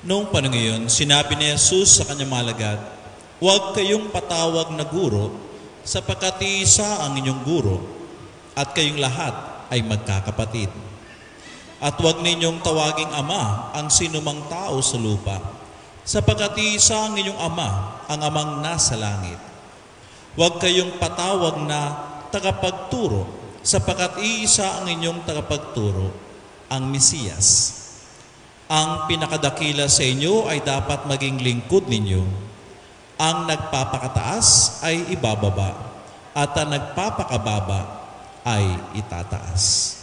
Noong panahon ngayon, sinabi ni Jesus sa kanyang mga alagad, "Huwag kayong patawag na guro, sapagkat iisa ang inyong guro, at kayong lahat ay magkakapatid. At huwag ninyong tawaging ama ang sinumang tao sa lupa, sapagkat iisa ang inyong ama, ang amang nasa langit. Huwag kayong patawag na tagapagturo, sapagkat iisa ang inyong tagapagturo, ang Mesiyas. Ang pinakadakila sa inyo ay dapat maging lingkod ninyo. Ang nagpapakataas ay ibababa, at ang nagpapakababa ay itataas."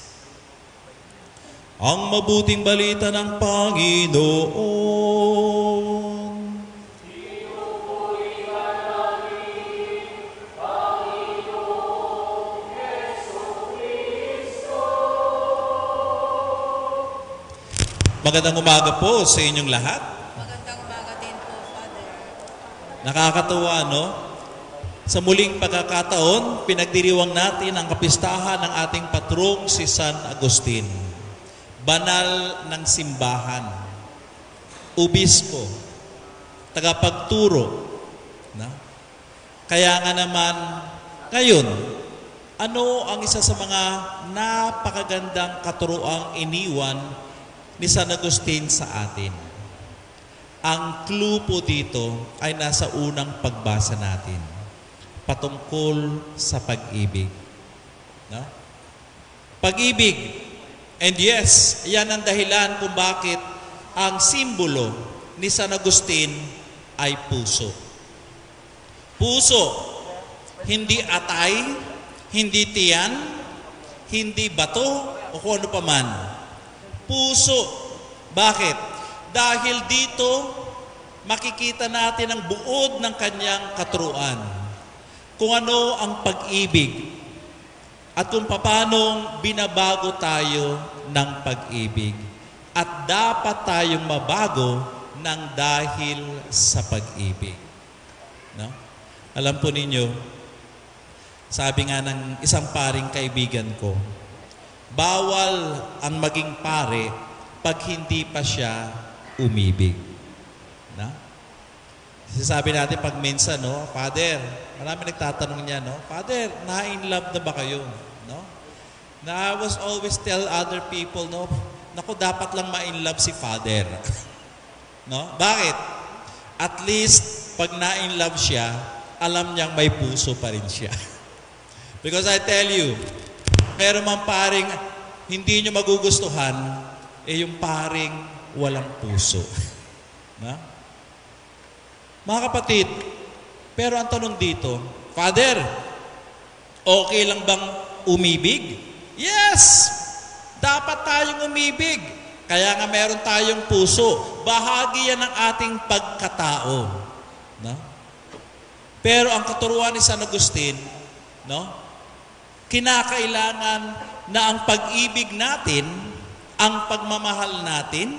Ang mabuting balita ng Panginoon. Magandang umaga po sa inyong lahat. Magandang umaga din po, Father. Nakakatuwa, no? Sa muling pagkakataon, pinagdiriwang natin ang kapistahan ng ating patrong si San Agustin. Banal ng simbahan, obispo, tagapagturo. No? Kaya nga naman, ngayon, ano ang isa sa mga napakagandang katuroang iniwan ni San Agustin sa atin? Ang clue po dito ay nasa unang pagbasa natin, patungkol sa pag-ibig. No? Pag-ibig. And yes, yan ang dahilan kung bakit ang simbolo ni San Agustin ay puso. Puso, hindi atay, hindi tiyan, hindi bato, o kung ano pa man. Puso. Bakit? Dahil dito, makikita natin ang buod ng kanyang katuruan. Kung ano ang pag-ibig at kung paano binabago tayo ng pag-ibig. At dapat tayong mabago ng dahil sa pag-ibig. No? Alam po ninyo, sabi nga ng isang paring kaibigan ko, bawal ang maging pare pag hindi pa siya umibig. No? Sabi natin pag minsan, no, Father, marami nagtatanong niya, no, Father, na-in love na ba kayo? No? Na I was always tell other people, no, naku, dapat lang ma-in love si Father. No? Bakit? At least, pag na-in love siya, alam niyang may puso pa rin siya. Because I tell you, meron man paring hindi nyo magugustuhan, yung paring walang puso. No? Mga kapatid, pero ang tanong dito, Father, okay lang bang umibig? Yes! Dapat tayong umibig. Kaya nga meron tayong puso. Bahagi yan ng ating pagkatao. No? Pero ang katuruan ni San Agustin, no? Kinakailangan na ang pag-ibig natin, ang pagmamahal natin,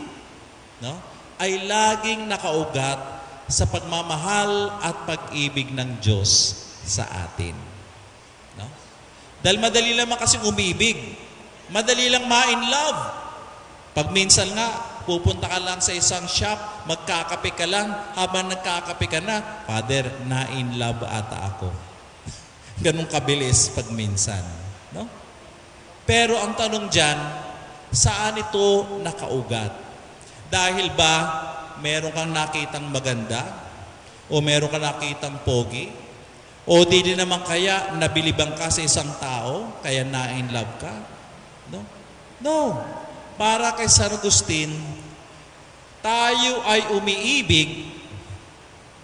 no? Ay laging nakaugat sa pagmamahal at pag-ibig ng Diyos sa atin. No? Dahil madali lang kasi umibig. Madali lang ma-in love. Pag minsan nga, pupunta ka lang sa isang shop, magkakape ka lang, habang nagkakape ka na, Father, na-in love ata ako. Ganun kabilis pag minsan. No? Pero ang tanong dyan, saan ito nakaugat? Dahil ba meron kang nakitang maganda? O meron kang nakitang pogi? O di din naman kaya nabilibang ka sa isang tao, kaya na-in love ka? No? No. Para kay San Agustin, tayo ay umiibig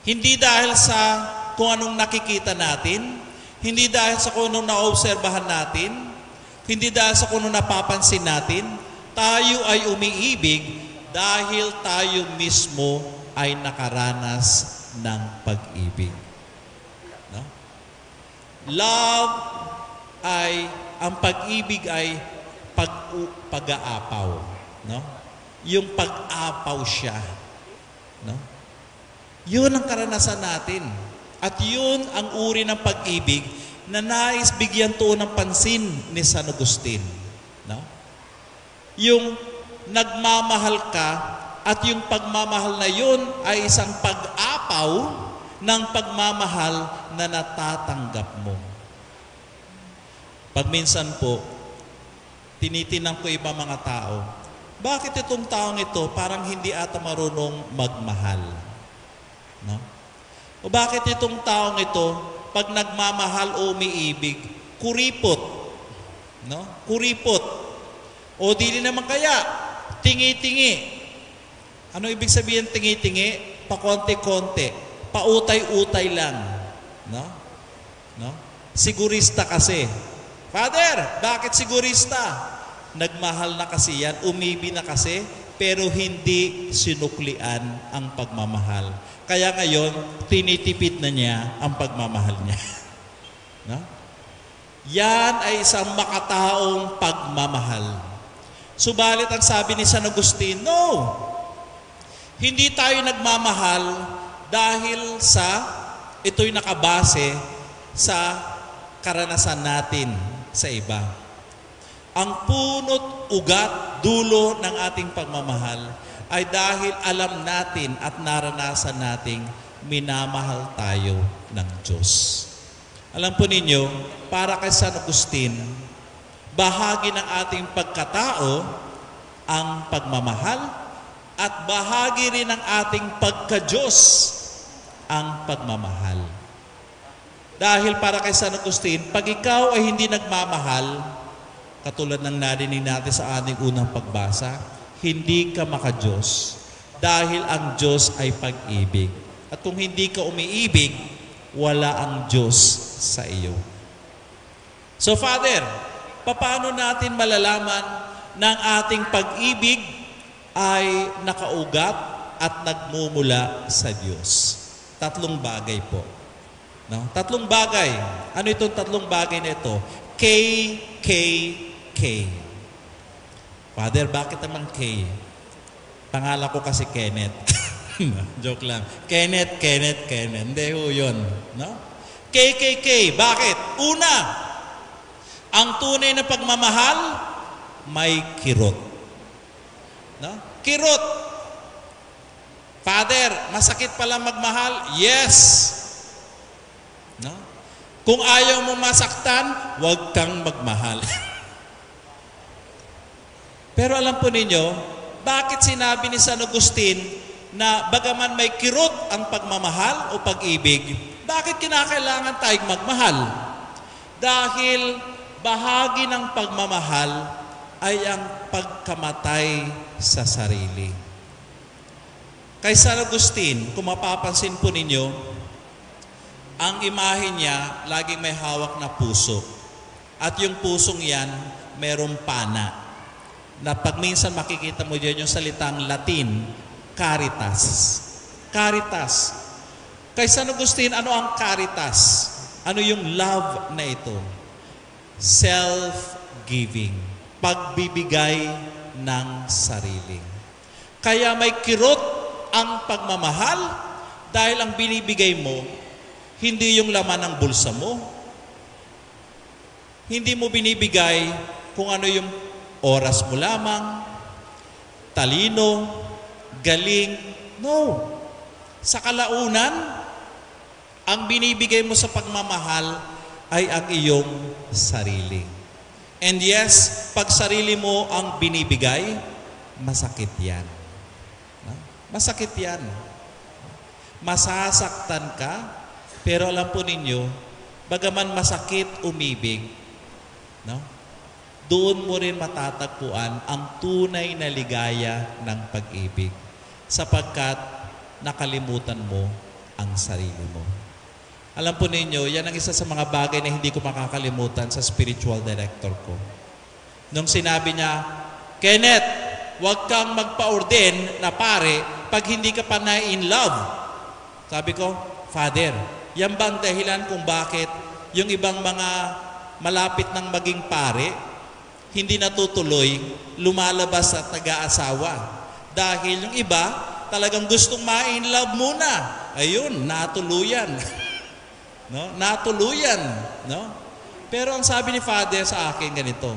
hindi dahil sa kung anong nakikita natin, hindi dahil sa kung anong naobserbahan natin, hindi dahil sa kung anong napapansin natin. Tayo ay umiibig dahil tayo mismo ay nakaranas ng pag-ibig. No? Love ay, ang pag-ibig ay pag-aapaw. No? Yung pag-apaw siya. No? Yun ang karanasan natin. At yun ang uri ng pag-ibig na nais bigyan to ng pansin ni San Agustin. No? Yung nagmamahal ka at yung pagmamahal na yun ay isang pag-apaw ng pagmamahal na natatanggap mo. Pag minsan po, tinitinang ko iba mga tao, bakit itong taong ito parang hindi ata marunong magmahal? No? O bakit itong taong ito, pag nagmamahal o umiibig, kuripot? No? Kuripot. O dili naman kaya, tingi-tingi. Ano ibig sabihin tingi-tingi? Pakonti-konti. Pautay-utay lang. No? No? Sigurista kasi. Father, bakit sigurista? Nagmahal na kasi yan, umibig na kasi, pero hindi sinuklian ang pagmamahal. Kaya ngayon, tinitipid na niya ang pagmamahal niya. No? Yan ay isang makataong pagmamahal. Subalit ang sabi ni San Agustin, no! Hindi tayo nagmamahal dahil sa ito'y nakabase sa karanasan natin sa iba. Ang punot, ugat, dulo ng ating pagmamahal ay dahil alam natin at naranasan nating minamahal tayo ng Diyos. Alam po ninyo, para kay San Agustin, bahagi ng ating pagkatao ang pagmamahal at bahagi rin ng ating pagka-Diyos ang pagmamahal. Dahil para kay San Agustin, pag ikaw ay hindi nagmamahal, katulad ng narinig natin sa ating unang pagbasa, hindi ka maka-Diyos dahil ang Diyos ay pag-ibig. At kung hindi ka umiibig, wala ang Diyos sa iyo. So Father, paano natin malalaman na ang ating pag-ibig ay nakaugat at nagmumula sa Diyos? Tatlong bagay po. No? Tatlong bagay. Ano itong tatlong bagay na ito? K. Father, bakit naman K? Pangalan ko kasi Kenneth. Joke lang. Kenneth. Hindi ho yun. No? K. Bakit? Una, ang tunay na pagmamahal, may kirot. No? Kirot. Father, masakit pala magmahal? Yes. No? Kung ayaw mo masaktan, huwag kang magmahal. Pero alam po ninyo, bakit sinabi ni San Agustin na bagaman may kirot ang pagmamahal o pag-ibig, bakit kinakailangan tayong magmahal? Dahil bahagi ng pagmamahal ay ang pagkamatay sa sarili. Kay San Agustin, kung mapapansin po ninyo, ang imahe niya, laging may hawak na puso. At yung pusong yan, merong pana. Na pag minsan makikita mo dyan yung salitang Latin, caritas. Caritas. Kay San Agustin, ano ang caritas? Ano yung love na ito? Self-giving. Pagbibigay ng sarili. Kaya may kirot ang pagmamahal dahil ang binibigay mo, hindi yung laman ng bulsa mo. Hindi mo binibigay kung ano yung oras mo lamang, talino, galing. No. Sa kalaunan, ang binibigay mo sa pagmamahal ay ang iyong sarili. And yes, pag sarili mo ang binibigay, masakit yan. Masakit yan. Masasaktan ka. Pero alam po ninyo, bagaman masakit umibig, no? Doon mo rin matatagpuan ang tunay na ligaya ng pag-ibig sapagkat nakalimutan mo ang sarili mo. Alam po ninyo, yan ang isa sa mga bagay na hindi ko makakalimutan sa spiritual director ko. Nung sinabi niya, Kenneth, huwag kang magpa-ordain na pare pag hindi ka pa na in love. Sabi ko, Father, yan ba ang dahilan kung bakit yung ibang mga malapit ng maging pare, hindi natutuloy, lumalabas sa taga-asawa? Dahil yung iba, talagang gustong ma-in love muna. Ayun, natuluyan. No? Natuluyan. No? Pero ang sabi ni Father sa akin ganito,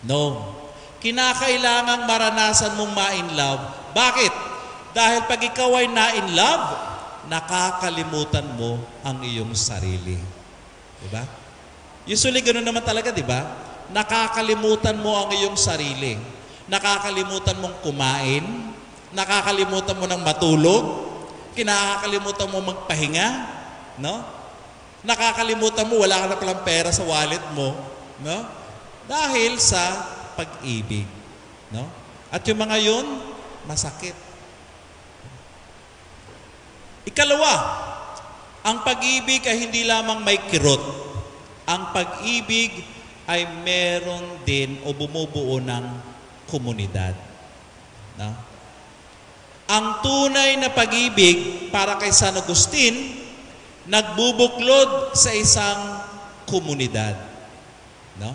no, kinakailangang maranasan mong ma-in love Bakit? Dahil pag ikaw ay na-in love, nakakalimutan mo ang iyong sarili. Diba? Usually, ganoon naman talaga, diba? Nakakalimutan mo ang iyong sarili. Nakakalimutan mong kumain, nakakalimutan mo ng matulog, kinakalimutan mo magpahinga, no? Nakakalimutan mo, wala ka na palang pera sa wallet mo, no? Dahil sa pag-ibig, no? At yung mga yun, masakit. Ikalawa, ang pag-ibig ay hindi lamang may kirot. Ang pag-ibig ay meron din o bumubuo ng komunidad. No? Ang tunay na pag-ibig para kay San Agustin, nagbubuklod sa isang komunidad. No?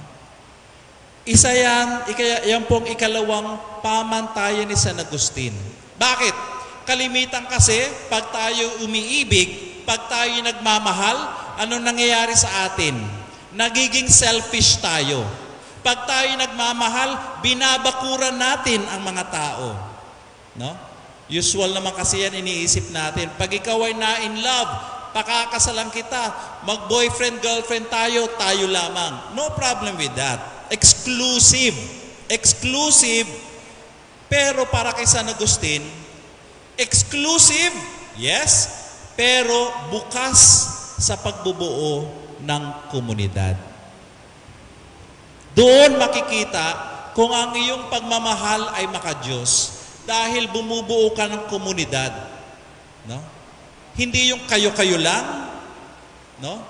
Isa yan pong ikalawang pamantayan ni San Agustin. Bakit? Kalimitan kasi, pag tayo umiibig, pag tayo nagmamahal, anong nangyayari sa atin? Nagiging selfish tayo. Pag tayo nagmamahal, binabakuran natin ang mga tao. No? Usual naman kasi yan, iniisip natin. Pag ikaw ay na-in love, pakakasalan kita, mag-boyfriend, girlfriend tayo, tayo lamang. No problem with that. Exclusive. Exclusive. Pero para kay San Agustin, exclusive, yes, pero bukas sa pagbubuo ng komunidad. Doon makikita kung ang iyong pagmamahal ay makadiyos. Dahil bumubuo ka ng komunidad. No? Hindi yung kayo-kayo lang. No?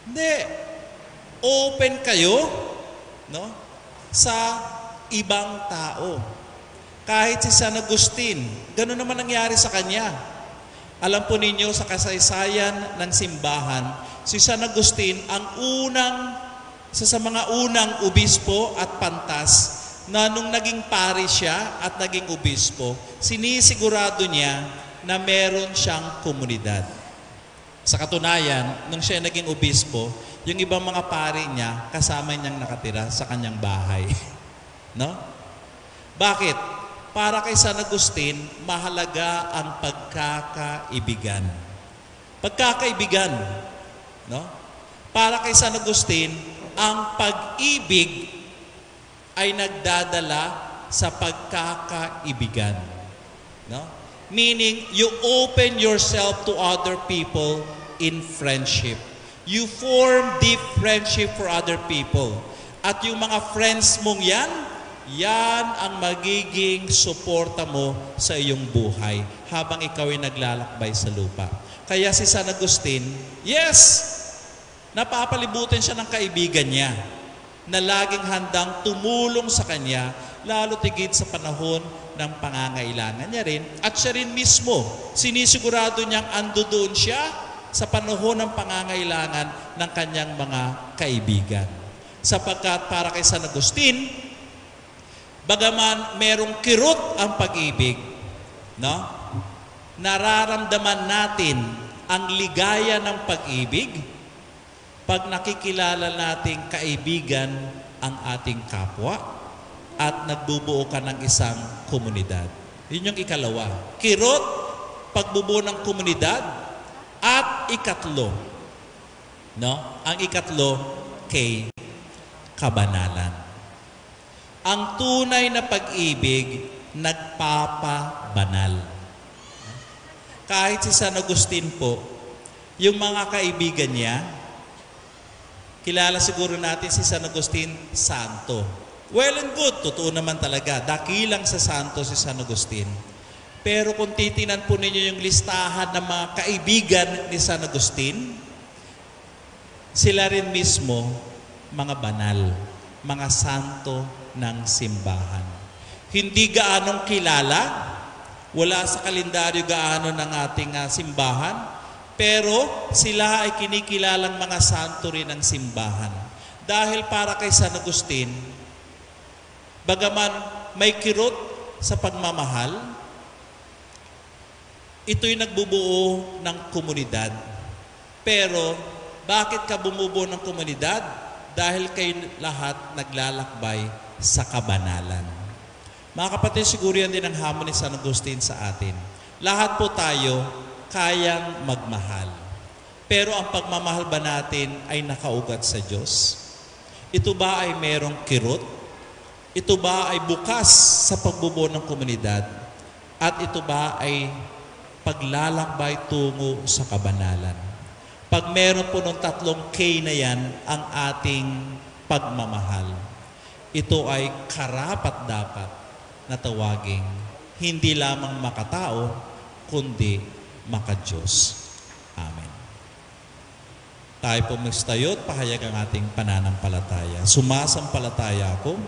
Hindi. Open kayo, no? Sa ibang tao. Kahit si San Agustin, gano'n naman nangyari sa kanya. Alam po ninyo, sa kasaysayan ng simbahan, si San Agustin ang sa mga unang obispo at pantas na nung naging pari siya at naging obispo, sinisigurado niya na meron siyang komunidad. Sa katunayan, nung siya naging obispo, yung ibang mga pari niya, kasama niyang nakatira sa kanyang bahay. No? Bakit? Para kay San Agustin, mahalaga ang pagkakaibigan. Pagkakaibigan. No? Para kay San Agustin, ang pag-ibig ay nagdadala sa pagkakaibigan. No? Meaning, you open yourself to other people in friendship. You form deep friendship for other people. At yung mga friends mong yan ang magiging suporta mo sa iyong buhay habang ikaw ay naglalakbay sa lupa. Kaya si San Agustin, yes, napapalibutan siya ng kaibigan niya na laging handang tumulong sa kanya, lalo tigit sa panahon ng pangangailangan niya rin. At siya rin mismo, sinisigurado niyang andoon siya sa panahon ng pangangailangan ng kanyang mga kaibigan. Sapagkat para kay San Agustin, bagaman merong kirot ang pag-ibig, no? Nararamdaman natin ang ligaya ng pag-ibig pag nakikilala nating kaibigan ang ating kapwa at nagbubuo ka ng isang komunidad. Yun yung ikalawa. Kirot, pagbubuo ng komunidad, at ikatlo. No? Ang ikatlo, kabanalan. Ang tunay na pag-ibig, nagpapabanal. Kahit si San Agustin po, yung mga kaibigan niya, kilala siguro natin si San Agustin, santo. Well and good, totoo naman talaga. Dakilang sa santo si San Agustin. Pero kung titinan po ninyo yung listahan ng mga kaibigan ni San Agustin, sila rin mismo mga banal, mga santo ng simbahan. Hindi gaanong kilala, wala sa kalendaryo gaano ng ating simbahan, pero sila ay kinikilalang mga santo rin ng simbahan. Dahil para kay San Agustin, bagaman may kirot sa pagmamahal, ito'y nagbubuo ng komunidad. Pero bakit ka bumubuo ng komunidad? Dahil kayo lahat naglalakbay sa kabanalan. Mga kapatid, siguro yan din ang hamon ni San Agustin sa atin. Lahat po tayo kayang magmahal. Pero ang pagmamahal ba natin ay nakaugat sa Diyos? Ito ba ay merong kirot? Ito ba ay bukas sa pagbubuo ng komunidad? At ito ba ay paglalakbay tungo sa kabanalan? Pag meron po ng 3 K na yan ang ating pagmamahal, ito ay karapat-dapat na tawaging hindi lamang makatao, kundi makadiyos. Amen. Tayo po magstayo at pahayag ang ating pananampalataya. Sumasampalataya ako